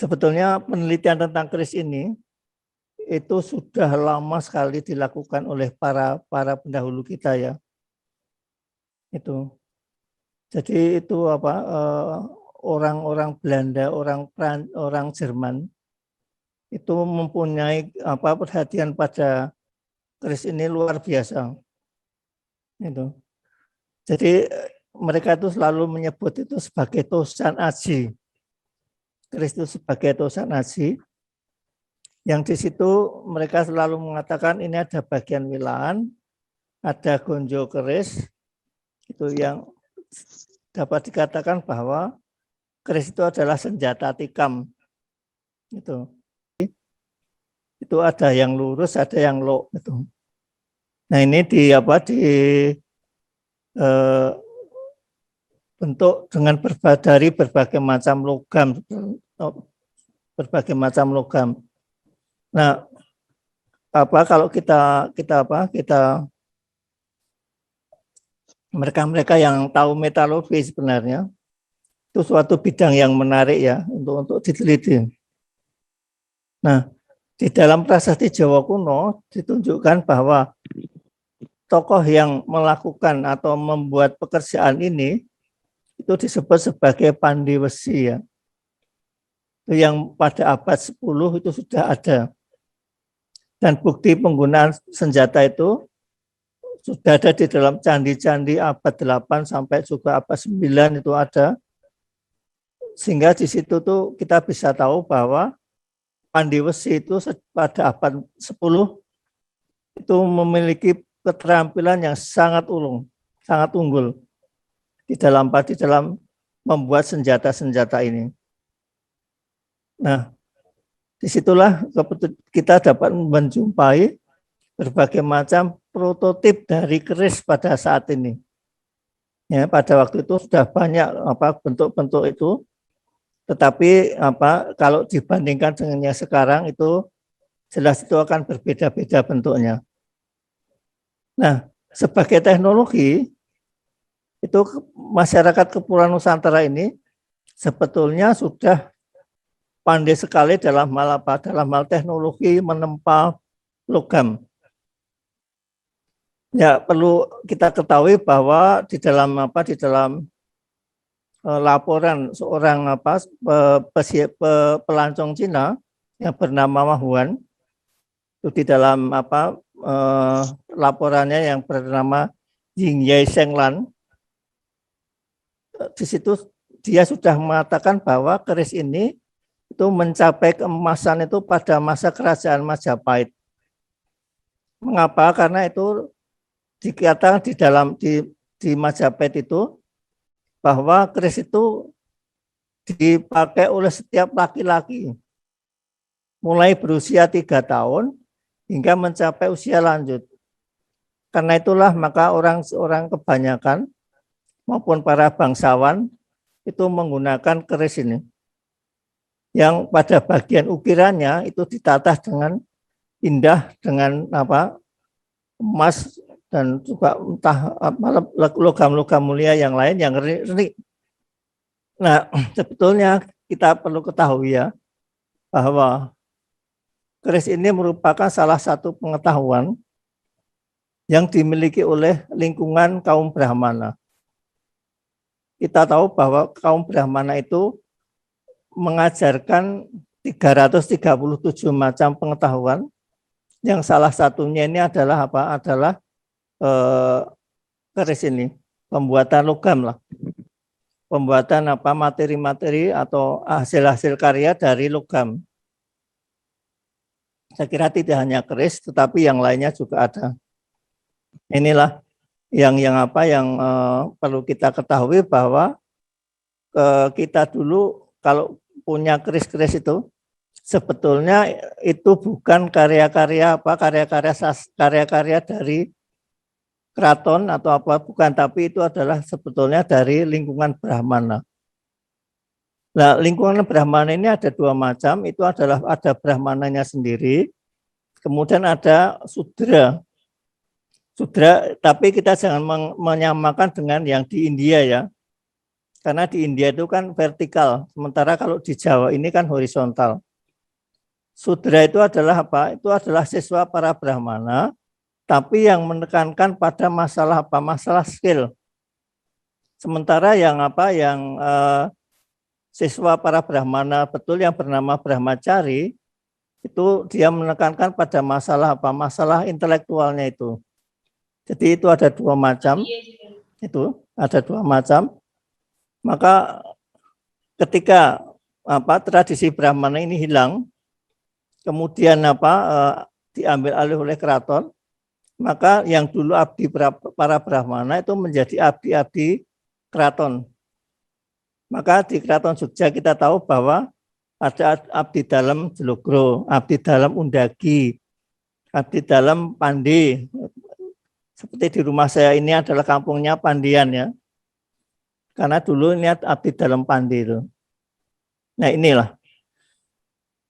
sebetulnya penelitian tentang keris ini itu sudah lama sekali dilakukan oleh para pendahulu kita ya. Itu. Jadi itu apa orang-orang Belanda, orang Jerman itu mempunyai perhatian pada keris ini luar biasa. Itu. Jadi mereka itu selalu menyebut itu sebagai tosan aji. Keris itu sebagai tosan aji. Yang di situ mereka selalu mengatakan ini ada bagian wilaan, ada gonjo keris, itu yang dapat dikatakan bahwa keris itu adalah senjata tikam. Itu ada yang lurus, ada yang low. Gitu. Nah ini bentuk dengan dari berbagai macam logam, Nah, kalau mereka yang tahu metalurgi sebenarnya itu suatu bidang yang menarik ya untuk diteliti. Nah, di dalam prasasti Jawa kuno ditunjukkan bahwa tokoh yang melakukan atau membuat pekerjaan ini itu disebut sebagai Pandhi Wesi ya. Itu yang pada abad 10 itu sudah ada. Dan bukti penggunaan senjata itu sudah ada di dalam candi-candi abad 8 sampai juga abad 9 itu ada. Sehingga di situ tuh kita bisa tahu bahwa Pandhi Wesi itu pada abad 10 itu memiliki keterampilan yang sangat unggul di dalam membuat senjata-senjata ini. Nah, disitulah kita dapat menjumpai berbagai macam prototip dari keris pada saat ini. Ya, pada waktu itu sudah banyak bentuk-bentuk itu, tetapi kalau dibandingkan dengan yang sekarang itu jelas itu akan berbeda-beda bentuknya. Nah, sebagai teknologi itu masyarakat Kepulauan Nusantara ini sebetulnya sudah pandai sekali dalam hal teknologi menempa logam. Ya, perlu kita ketahui bahwa di dalam laporan seorang pelancong Cina yang bernama Ma Huan, itu di dalam laporannya yang bernama Ying Yai Seng Lan, di situ dia sudah mengatakan bahwa keris ini itu mencapai keemasan itu pada masa kerajaan Majapahit. Mengapa? Karena itu dikatakan di Majapahit itu bahwa keris itu dipakai oleh setiap laki-laki mulai berusia 3 tahun hingga mencapai usia lanjut. Karena itulah maka orang kebanyakan maupun para bangsawan itu menggunakan keris ini, yang pada bagian ukirannya itu ditata dengan indah dengan emas dan juga entah logam-logam mulia yang lain yang ngeri. Nah, sebetulnya kita perlu ketahui ya bahwa keris ini merupakan salah satu pengetahuan yang dimiliki oleh lingkungan kaum Brahmana. Kita tahu bahwa kaum Brahmana itu mengajarkan 337 macam pengetahuan, yang salah satunya ini adalah keris ini, pembuatan logam lah, pembuatan materi-materi atau hasil-hasil karya dari logam. Saya kira tidak hanya keris, tetapi yang lainnya juga ada. Inilah yang perlu kita ketahui bahwa kita dulu kalau punya keris-keris itu sebetulnya itu bukan karya-karya dari keraton atau bukan, tapi itu adalah sebetulnya dari lingkungan Brahmana. Nah, lingkungan Brahmana ini ada 2 macam, itu adalah ada Brahmananya sendiri, kemudian ada Sudra. Sudra, tapi kita jangan menyamakan dengan yang di India ya. Karena di India itu kan vertikal, sementara kalau di Jawa ini kan horizontal. Sudra itu adalah apa? Itu adalah siswa para Brahmana, tapi yang menekankan pada masalah apa? Masalah skill. Sementara yang apa? Yang siswa para Brahmana betul yang bernama Brahmacari, itu dia menekankan pada masalah apa? Masalah intelektualnya itu. Jadi itu ada dua macam. Itu ada dua macam. Maka ketika apa tradisi Brahmana ini hilang, kemudian apa diambil alih oleh keraton, maka yang dulu abdi para Brahmana itu menjadi abdi-abdi keraton. Maka di Keraton Jogja kita tahu bahwa ada abdi dalam Jelogro, abdi dalam Undagi, abdi dalam Pandi. Seperti di rumah saya ini adalah kampungnya Pandian ya. Karena dulu ini abdi dalam Pandi itu. Nah inilah.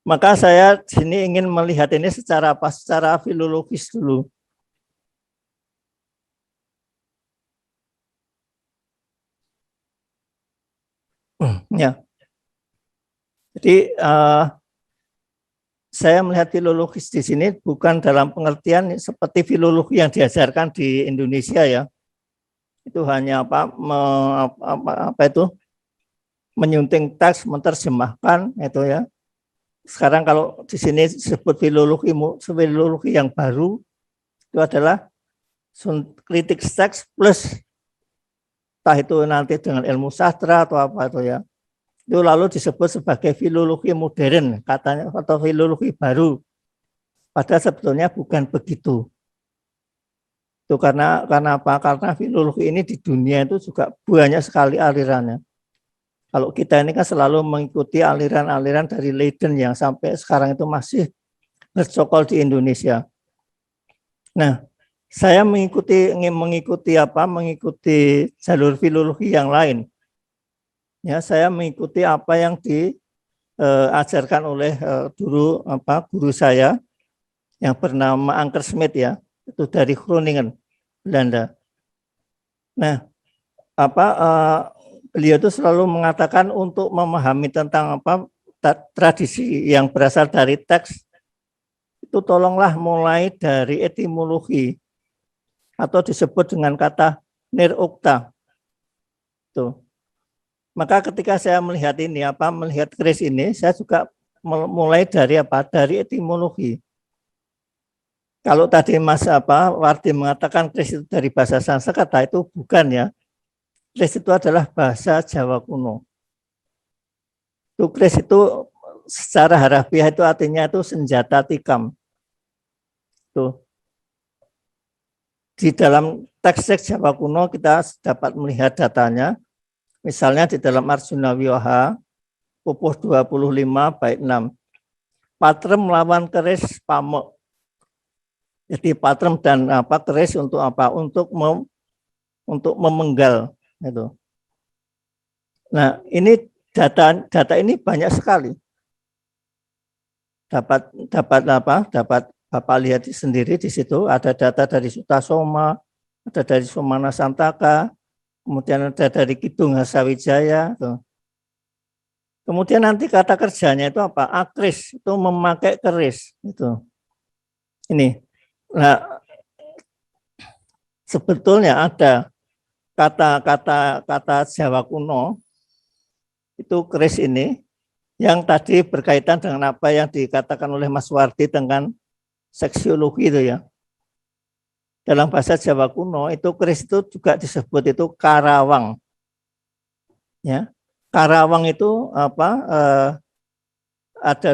Maka saya sini ingin melihat ini secara apa? Secara filologis dulu. Ya. Jadi saya melihat filologis di sini bukan dalam pengertian seperti filologi yang diajarkan di Indonesia ya. Itu hanya apa itu menyunting teks, menerjemahkan itu ya. Sekarang kalau di sini disebut filologi yang baru itu adalah kritik teks plus entah itu nanti dengan ilmu sastra atau apa itu ya. Itu lalu disebut sebagai filologi modern katanya atau filologi baru. Padahal sebetulnya bukan begitu. Itu karena apa? Karena filologi ini di dunia itu juga banyak sekali alirannya. Kalau kita ini kan selalu mengikuti aliran-aliran dari Leiden yang sampai sekarang itu masih bercokol di Indonesia. Nah, saya ingin mengikuti jalur filologi yang lain. Ya, saya mengikuti apa yang diajarkan oleh guru saya yang bernama Anker Smit ya, itu dari Groningen, Belanda. Nah, beliau itu selalu mengatakan untuk memahami tentang tradisi yang berasal dari teks itu tolonglah mulai dari etimologi atau disebut dengan kata nirukta. Tuh. Maka ketika saya melihat ini melihat keris ini, saya juga mulai dari dari etimologi. Kalau tadi Mas Wardi mengatakan keris itu dari bahasa Sanskerta, itu bukan ya. Keris itu adalah bahasa Jawa kuno. Itu keris itu secara harafiah itu artinya itu senjata tikam. Tuh. Di dalam teks-teks Jawa kuno kita dapat melihat datanya. Misalnya di dalam Arjuna Wiwaha, pupuh 25 bait 6. Patrem melawan keris pamuk. Jadi patrem dan keris untuk apa? Untuk memenggal itu. Nah, ini data ini banyak sekali. Dapat Bapak lihat sendiri di situ ada data dari Sutasoma, ada dari Somana Santaka, kemudian ada dari Kidung Hasawijaya. Tuh. Kemudian nanti kata kerjanya itu apa? Akris itu memakai keris itu. Ini. Nah, sebetulnya ada kata Jawa kuno itu keris ini yang tadi berkaitan dengan apa yang dikatakan oleh Mas Wardi tentang seksiologi itu ya. Dalam bahasa Jawa kuno itu keris itu juga disebut itu karawang. Ya. Karawang itu ada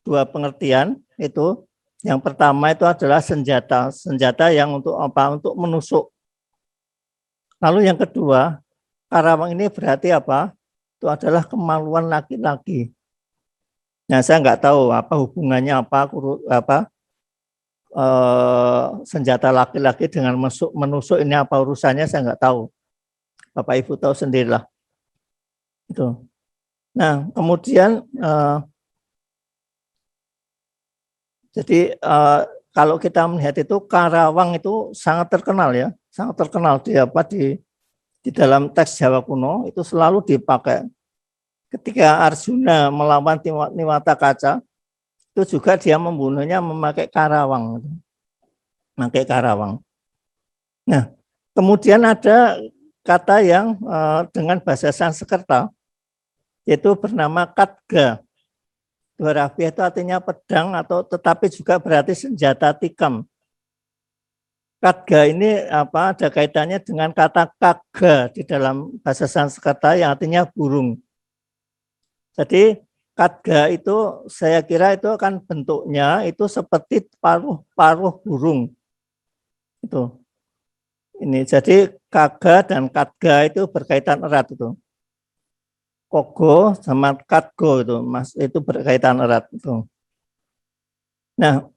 dua pengertian itu. Yang pertama itu adalah senjata yang untuk untuk menusuk. Lalu yang kedua, karawang ini berarti apa? Itu adalah kemaluan laki-laki. Nah, saya nggak tahu apa hubungannya senjata laki-laki dengan menusuk ini apa urusannya, saya nggak tahu. Bapak Ibu tahu sendirilah. Itu. Nah, kemudian jadi kalau kita melihat itu karawang itu sangat terkenal ya, sangat terkenal di di dalam teks Jawa kuno itu selalu dipakai. Ketika Arjuna melawan Niwata-Kaca, itu juga dia membunuhnya memakai karawang. Memakai karawang. Nah, kemudian ada kata yang dengan bahasa Sanskerta, yaitu bernama Khadga. Dwarabya itu artinya pedang atau tetapi juga berarti senjata tikam. Khadga ini ada kaitannya dengan kata kaga di dalam bahasa Sanskerta yang artinya burung. Jadi khadga itu saya kira itu kan bentuknya itu seperti paruh burung. Itu. Ini jadi kaga dan khadga itu berkaitan erat itu. Kogo sama katgo itu berkaitan erat itu. Nah,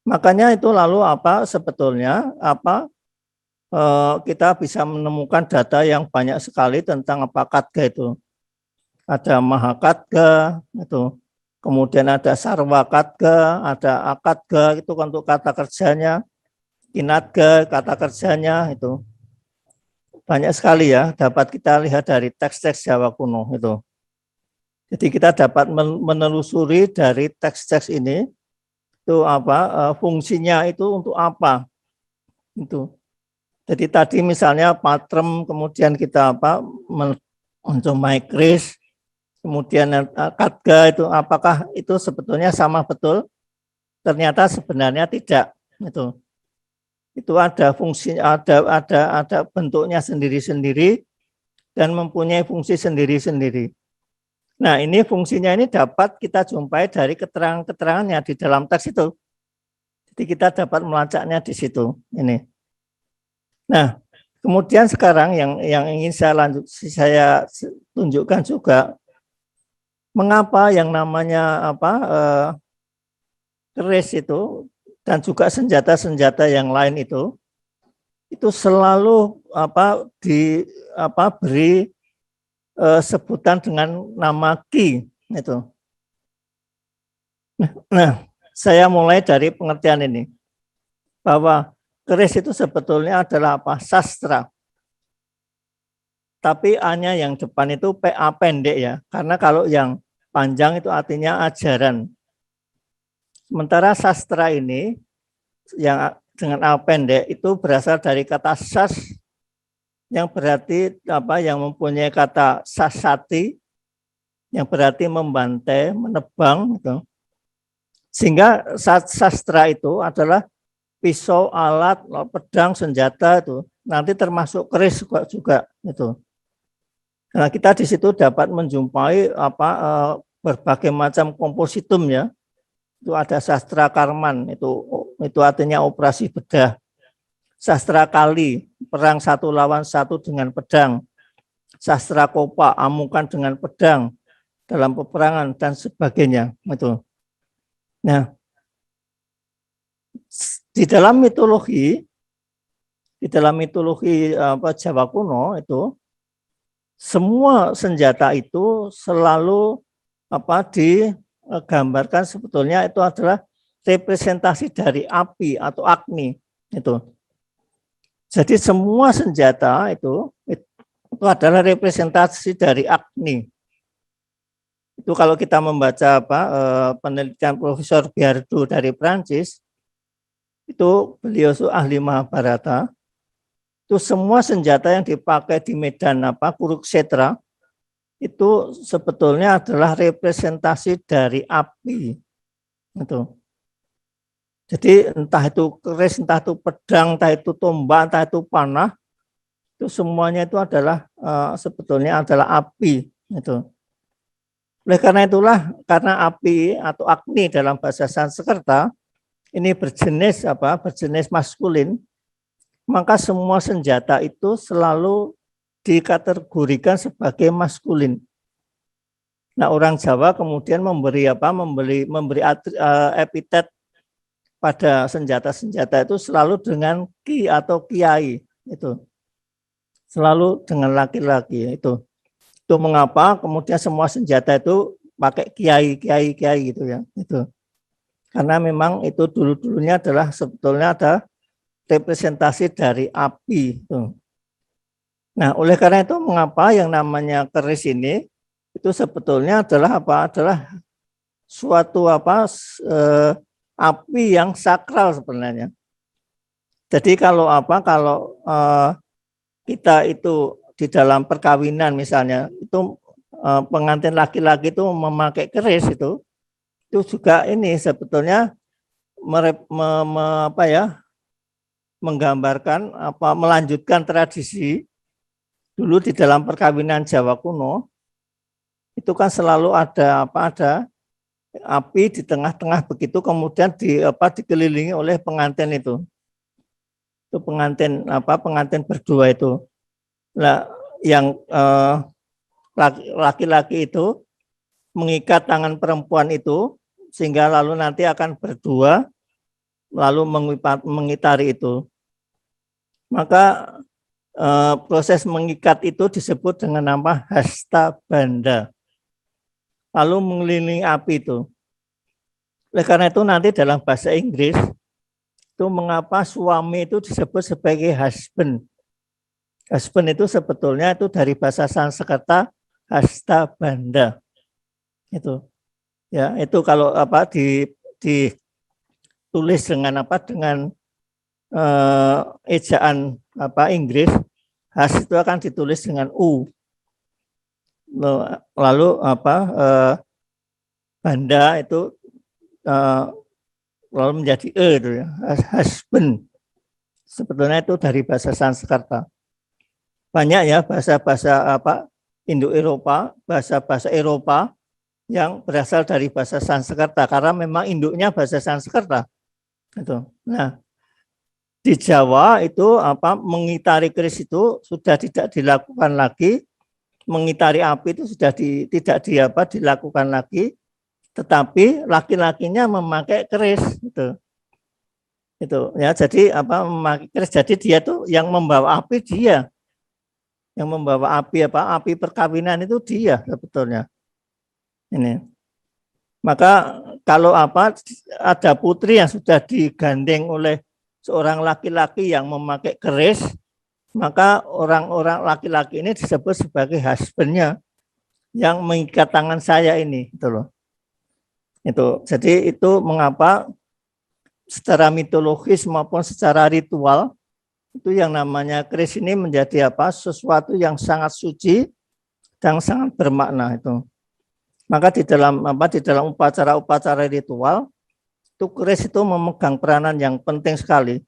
makanya itu lalu sebetulnya kita bisa menemukan data yang banyak sekali tentang katga itu. Ada mahakatga itu, kemudian ada sarwa katga, ada akatga itu untuk kata kerjanya, kinatga kata kerjanya itu. Banyak sekali ya, dapat kita lihat dari teks-teks Jawa kuno itu. Jadi kita dapat menelusuri dari teks-teks ini itu fungsinya itu untuk apa itu. Jadi tadi misalnya patrem, kemudian kita mencomai kris, kemudian khadga itu apakah itu sebetulnya sama betul? Ternyata sebenarnya tidak itu. Itu ada fungsi, ada bentuknya sendiri-sendiri dan mempunyai fungsi sendiri-sendiri. Nah, ini fungsinya ini dapat kita jumpai dari keterangan-keterangannya di dalam teks itu. Jadi kita dapat melacaknya di situ. Ini. Nah, kemudian sekarang yang ingin saya tunjukkan juga, mengapa yang namanya keris itu dan juga senjata-senjata yang lain itu selalu beri sebutan dengan nama ki itu. Nah, saya mulai dari pengertian ini bahwa keris itu sebetulnya adalah sastra. Tapi A-nya yang depan itu PA pendek ya, karena kalau yang panjang itu artinya ajaran. Sementara sastra ini yang dengan A pendek itu berasal dari kata sas yang berarti yang mempunyai kata sasati yang berarti membantai, menebang gitu. Sehingga sastra itu adalah pisau, alat, pedang, senjata itu nanti termasuk keris juga itu. Nah, kita di situ dapat menjumpai berbagai macam kompositum ya. Itu ada sastra Karman, itu artinya operasi bedah. Sastra Kali, perang satu lawan satu dengan pedang. Sastra Kopa, amukan dengan pedang dalam peperangan dan sebagainya. Itu. Nah, di dalam mitologi Jawa kuno itu semua senjata itu selalu digambarkan sebetulnya itu adalah representasi dari api atau agni itu. Jadi semua senjata itu adalah representasi dari agni. Itu kalau kita membaca penelitian Profesor Biardo dari Prancis, itu beliau ahli Mahabharata. Itu semua senjata yang dipakai di medan Kurukshetra itu sebetulnya adalah representasi dari api. Itu. Jadi entah itu keris, entah itu pedang, entah itu tombak, entah itu panah, itu semuanya itu adalah sebetulnya adalah api. Itu. Oleh karena itulah, karena api atau agni dalam bahasa Sanskerta ini berjenis maskulin, maka semua senjata itu selalu dikategorikan sebagai maskulin. Nah, orang Jawa kemudian memberi epitet pada senjata-senjata itu selalu dengan ki atau kiai itu. Selalu dengan laki-laki itu. Itu mengapa kemudian semua senjata itu pakai kiai gitu ya. Itu. Karena memang itu dulu-dulunya adalah sebetulnya ada representasi dari api itu. Nah, oleh karena itu mengapa yang namanya keris ini itu sebetulnya adalah apa? Adalah suatu api yang sakral sebenarnya. Jadi kalau kita itu di dalam perkawinan misalnya itu pengantin laki-laki itu memakai keris itu juga ini sebetulnya menggambarkan melanjutkan tradisi dulu di dalam perkawinan Jawa kuno itu kan selalu ada api di tengah-tengah begitu kemudian dikelilingi oleh pengantin itu pengantin berdua itu. Nah, yang laki-laki itu mengikat tangan perempuan itu sehingga lalu nanti akan berdua lalu mengitari itu. Maka proses mengikat itu disebut dengan nama hasta banda. Lalu mengelilingi api itu. Oleh karena itu nanti dalam bahasa Inggris itu mengapa suami itu disebut sebagai husband. Husband itu sebetulnya itu dari bahasa Sanskerta hasta banda. Itu. Ya, itu kalau ditulis dengan dengan ejaan Inggris, has itu akan ditulis dengan u. Lalu banda itu lalu menjadi itu ya, husband. Sebetulnya itu dari bahasa Sanskerta. Banyak ya bahasa-bahasa Indo-Eropa, bahasa-bahasa Eropa yang berasal dari bahasa Sanskerta karena memang induknya bahasa Sanskerta. Itu. Nah, di Jawa itu mengitari keris itu sudah tidak dilakukan lagi, mengitari api itu sudah tidak dilakukan lagi, tetapi laki-lakinya memakai keris itu ya. Jadi memakai keris, jadi dia tuh yang membawa api, dia yang membawa api perkawinan itu dia sebetulnya ini. Maka kalau ada putri yang sudah digandeng oleh seorang laki-laki yang memakai keris, maka orang-orang laki-laki ini disebut sebagai husbandnya yang mengikat tangan saya ini, itu loh. Itu. Jadi itu mengapa secara mitologis maupun secara ritual itu yang namanya keris ini menjadi sesuatu yang sangat suci dan sangat bermakna itu. Maka di dalam upacara-upacara ritual itu keris itu memegang peranan yang penting sekali.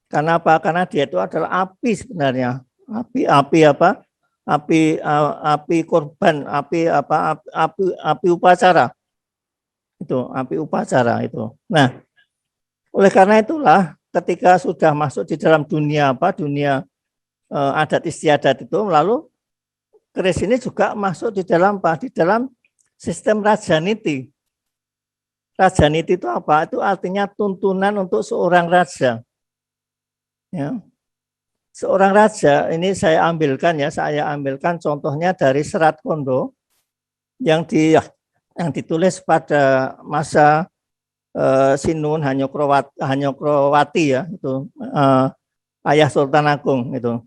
Karena apa? Karena dia itu adalah api sebenarnya. Api korban, api upacara. Itu api upacara itu. Nah, oleh karena itulah ketika sudah masuk di dalam dunia adat istiadat itu, lalu keris ini juga masuk di dalam sistem rajaniti. Rajaniti itu apa? Itu artinya tuntunan untuk seorang raja. Ya. Seorang raja, ini saya ambilkan contohnya dari Serat Kondo yang ditulis pada masa Sinun Hanyokrowati ya, itu ayah Sultan Agung itu.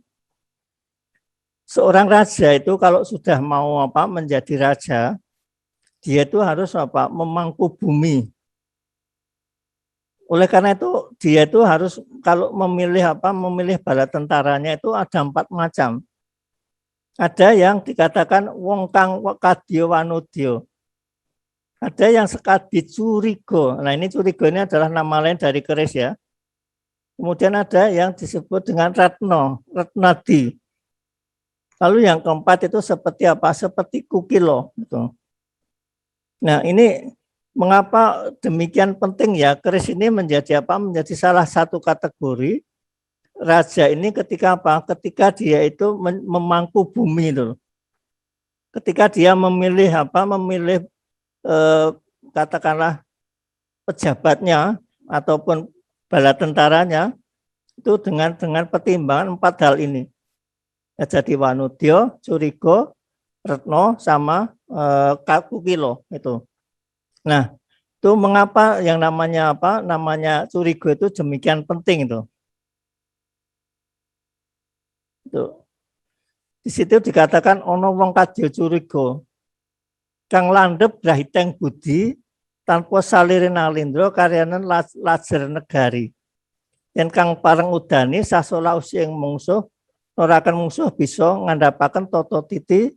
Seorang raja itu kalau sudah mau menjadi raja, dia itu harus memangku bumi. Oleh karena itu dia itu harus kalau memilih bala tentaranya itu ada 4 macam. Ada yang dikatakan wong kang kadya wanudya. Ada yang sekadi curiga. Nah, ini curiga ini adalah nama lain dari keris ya. Kemudian ada yang disebut dengan retnadi. Lalu yang keempat itu seperti Seperti kukilo gitu. Nah, ini mengapa demikian penting ya? Keris ini menjadi menjadi salah satu kategori raja ini ketika Ketika dia itu memangku bumi itu. Ketika dia memilih katakanlah pejabatnya ataupun bala tentaranya itu dengan pertimbangan 4 hal ini. Ya, jadi wanudya, curiga, retno sama kukilo itu. Nah, itu mengapa yang namanya curiga itu demikian penting itu. Di situ dikatakan ono wong kadya curiga kang landhep grahiteng budi tanpa salire nalindra karyanen lajer negari. Yen kang pareng udani sasola usi ing mungsuh ora akan mungsuh bisa ngandhapaken tata titi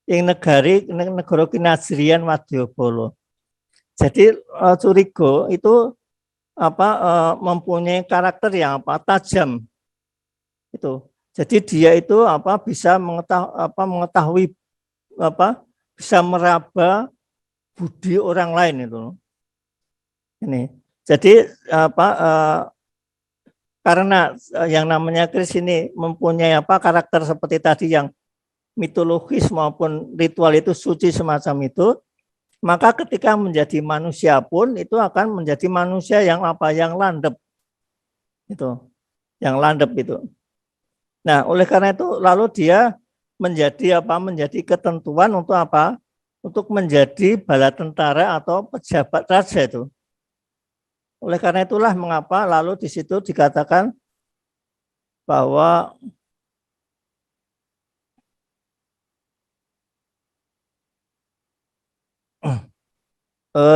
ing negara kinajrian Wadyabala. Jadi curiga itu mempunyai karakter yang tajam itu. Jadi dia itu bisa mengetahui bisa meraba budi orang lain itu. Ini. Jadi karena yang namanya keris ini mempunyai karakter seperti tadi yang mitologis maupun ritual itu suci semacam itu, maka ketika menjadi manusia pun itu akan menjadi manusia yang yang landep. Itu. Yang landep itu. Nah, oleh karena itu lalu dia menjadi ketentuan untuk apa? Untuk menjadi bala tentara atau pejabat raja itu. Oleh karena itulah mengapa lalu di situ dikatakan bahwa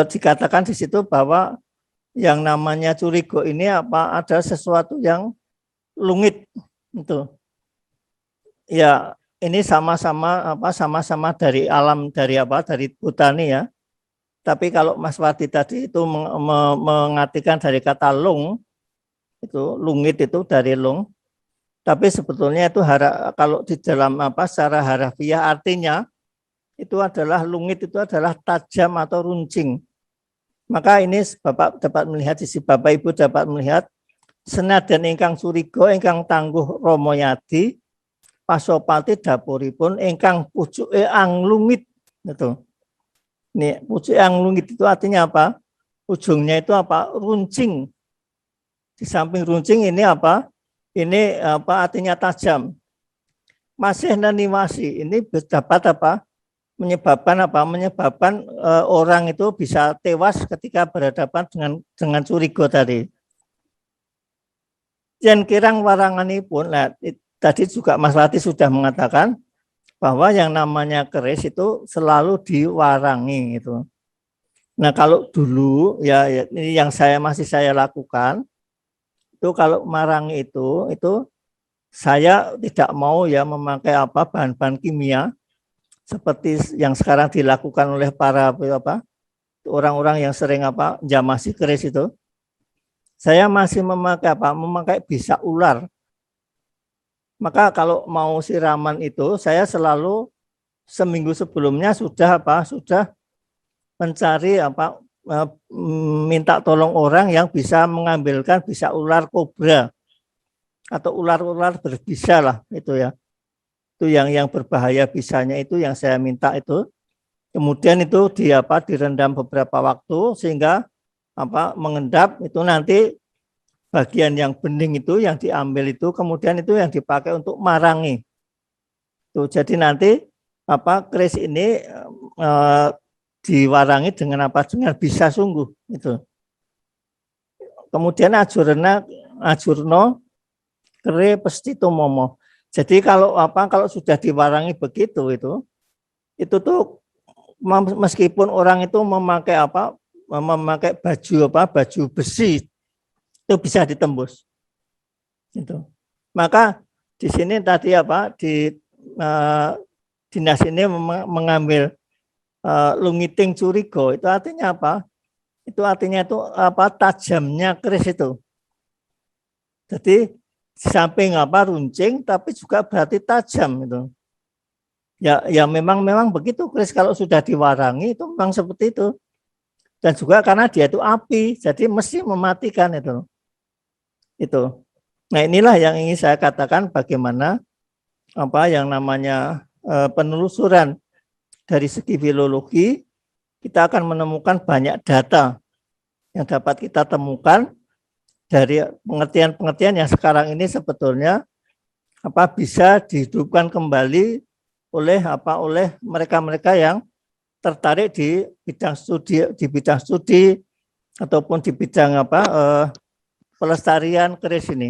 dikatakan di situ bahwa yang namanya curiga ini ada sesuatu yang lungit itu. Ya, ini sama-sama dari alam dari botani ya. Tapi kalau Mas Wadi tadi itu mengartikan dari kata lung, itu lungit itu dari lung. Tapi sebetulnya itu kalau di dalam secara harafiah artinya itu adalah lungit itu adalah tajam atau runcing. Maka ini Bapak dapat melihat Bapak Ibu dapat melihat senajan ingkang curiga ingkang tangguh Rama Yadi pasopati dapuripun ingkang pucuke anglungit gitu. Nih, pucuke anglungit itu artinya apa? Ujungnya itu runcing. Di samping runcing ini Ini artinya tajam. Masih naniwasi ini dapat menyebabkan orang itu bisa tewas ketika berhadapan dengan curiga tadi. Yen kirang waranganipun, tadi juga Mas Lati sudah mengatakan bahwa yang namanya keris itu selalu diwarangi itu. Nah, kalau dulu ya ini yang masih saya lakukan itu kalau marangi itu saya tidak mau ya memakai bahan-bahan kimia seperti yang sekarang dilakukan oleh para orang-orang yang sering jamasi keris itu. Saya masih memakai bisa ular. Maka kalau mau siraman itu saya selalu seminggu sebelumnya sudah mencari minta tolong orang yang bisa mengambilkan bisa ular kobra atau ular-ular berbisa lah itu ya. Itu yang berbahaya bisanya itu yang saya minta itu. Kemudian itu direndam beberapa waktu sehingga mengendap itu nanti bagian yang bening itu yang diambil itu kemudian itu yang dipakai untuk marangi. Tuh, jadi nanti keris ini diwarangi dengan dengan bisa sungguh itu. Kemudian ajurno kere pestito momo. Jadi kalau sudah diwarangi begitu itu tuh meskipun orang itu memakai memakai baju besi itu bisa ditembus. Itu. Maka di sini tadi di dinas ini mengambil lungiting curiga itu artinya apa? Itu artinya tajamnya keris itu. Jadi samping runcing tapi juga berarti tajam itu. Ya memang begitu keris kalau sudah diwarangi itu memang seperti itu. Dan juga karena dia itu api, jadi mesti mematikan itu. Itu. Nah, inilah yang ingin saya katakan bagaimana yang namanya penelusuran dari segi filologi kita akan menemukan banyak data yang dapat kita temukan dari pengertian-pengertian yang sekarang ini sebetulnya bisa dihidupkan kembali oleh mereka-mereka yang tertarik di bidang studi ataupun di bidang pelestarian keris ini.